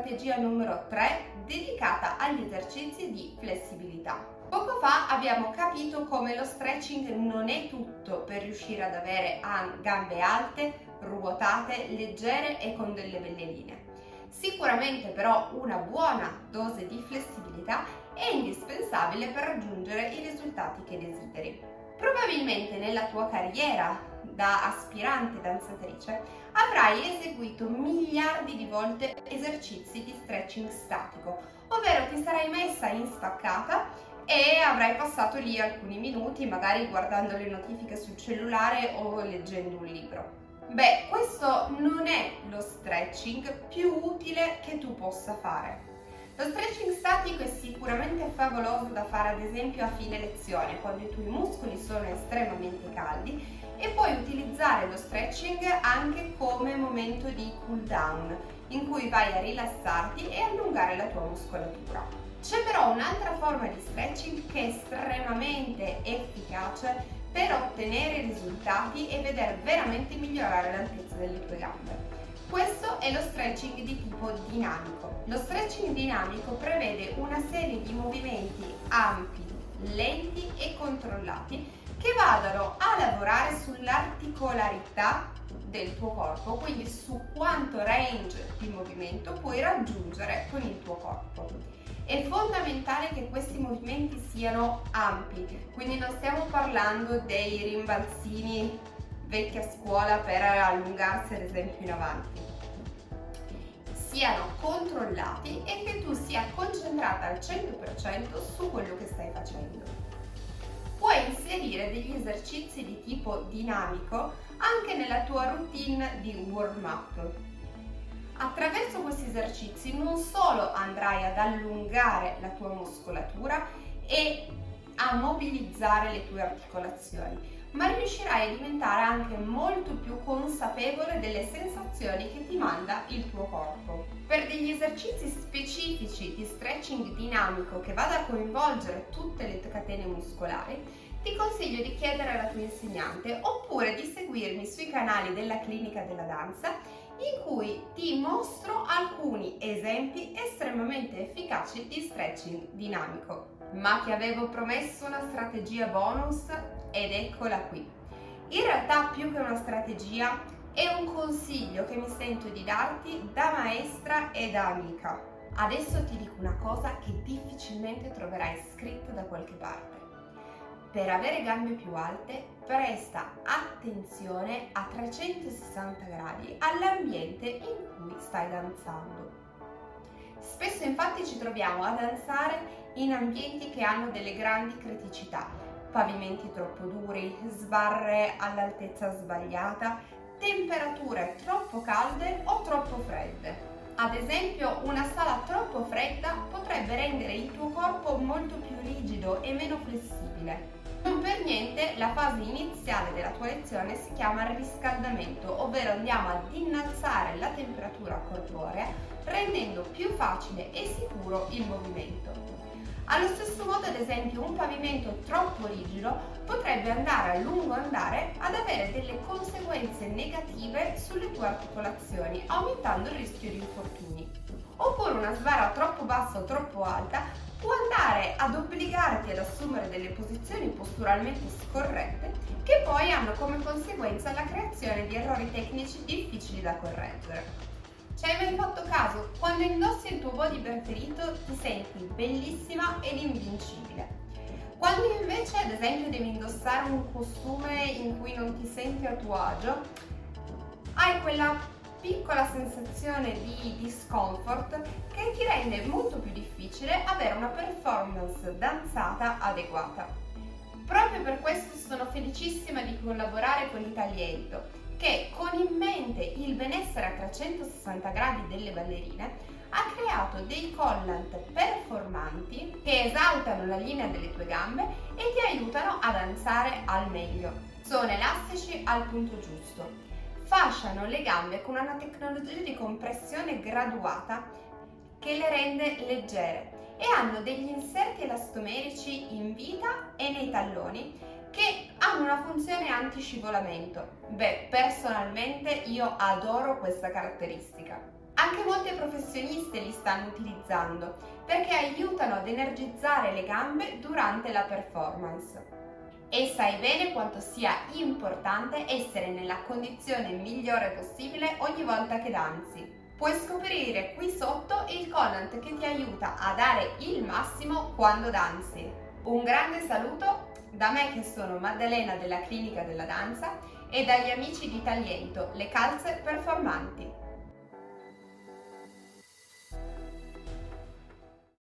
strategia numero 3 dedicata agli esercizi di flessibilità. Poco fa abbiamo capito come lo stretching non è tutto per riuscire ad avere gambe alte, ruotate, leggere e con delle belle linee. Sicuramente però una buona dose di flessibilità è indispensabile per raggiungere i risultati che desideri. Probabilmente nella tua carriera da aspirante danzatrice avrai eseguito miliardi di volte esercizi di stretching statico, ovvero ti sarai messa in staccata e avrai passato lì alcuni minuti, magari guardando le notifiche sul cellulare o leggendo un libro. Beh, questo non è lo stretching più utile che tu possa fare. Lo stretching statico è sicuramente favoloso da fare ad esempio a fine lezione, quando i tuoi muscoli sono estremamente caldi, e puoi utilizzare lo stretching anche come momento di cool down, in cui vai a rilassarti e allungare la tua muscolatura. C'è però un'altra forma di stretching che è estremamente efficace per ottenere risultati e vedere veramente migliorare l'altezza delle tue gambe. Questo è lo stretching di tipo dinamico. Lo stretching dinamico prevede una serie di movimenti ampi, lenti e controllati che vadano a lavorare sull'articolarità del tuo corpo, quindi su quanto range di movimento puoi raggiungere con il tuo corpo. È fondamentale che questi movimenti siano ampi, quindi non stiamo parlando dei rimbalzini vecchia scuola per allungarsi ad esempio in avanti. Siano controllati e che tu sia concentrata al 100% su quello che stai facendo. Puoi inserire degli esercizi di tipo dinamico anche nella tua routine di warm-up. Attraverso questi esercizi non solo andrai ad allungare la tua muscolatura e a mobilizzare le tue articolazioni, ma riuscirai a diventare anche molto più consapevole delle sensazioni che ti manda il tuo corpo. Per degli esercizi specifici di stretching dinamico che vada a coinvolgere tutte le catene muscolari, ti consiglio di chiedere alla tua insegnante oppure di seguirmi sui canali della Clinica della Danza, in cui ti mostro alcuni esempi estremamente efficaci di stretching dinamico. Ma ti avevo promesso una strategia bonus ed eccola qui. In realtà più che una strategia è un consiglio che mi sento di darti da maestra e da amica. Adesso ti dico una cosa che difficilmente troverai scritta da qualche parte. Per avere gambe più alte, presta attenzione a 360 gradi all'ambiente in cui stai danzando. Spesso infatti ci troviamo a danzare in ambienti che hanno delle grandi criticità, pavimenti troppo duri, sbarre all'altezza sbagliata, temperature troppo calde o troppo fredde. Ad esempio, una sala troppo fredda potrebbe rendere il tuo corpo molto più rigido e meno flessibile. Non per niente la fase iniziale della tua lezione si chiama riscaldamento, ovvero andiamo ad innalzare la temperatura corporea rendendo più facile e sicuro il movimento. Allo stesso modo, ad esempio, un pavimento troppo rigido potrebbe andare a lungo andare ad avere delle conseguenze negative sulle tue articolazioni, aumentando il rischio di infortuni. Oppure una sbarra troppo bassa o troppo alta può andare ad obbligarti ad assumere delle posizioni posturalmente scorrette che poi hanno come conseguenza la creazione di errori tecnici difficili da correggere. Ci hai mai fatto caso? Quando indossi il tuo body preferito ti senti bellissima ed invincibile. Quando invece ad esempio devi indossare un costume in cui non ti senti a tuo agio, hai quella piccola sensazione di discomfort che ti rende molto più difficile avere una performance danzata adeguata. Proprio per questo sono felicissima di collaborare con Italiato, che con in mente il benessere a 360 gradi delle ballerine ha creato dei collant performanti che esaltano la linea delle tue gambe e ti aiutano a danzare al meglio. Sono elastici al punto giusto, fasciano le gambe con una tecnologia di compressione graduata che le rende leggere e hanno degli inserti elastomerici in vita e nei talloni che hanno una funzione antiscivolamento. Beh, personalmente io adoro questa caratteristica. Anche molte professioniste li stanno utilizzando perché aiutano ad energizzare le gambe durante la performance. E sai bene quanto sia importante essere nella condizione migliore possibile ogni volta che danzi. Puoi scoprire qui sotto il collant che ti aiuta a dare il massimo quando danzi. Un grande saluto da me che sono Maddalena della Clinica della Danza e dagli amici di Tagliento, le calze performanti.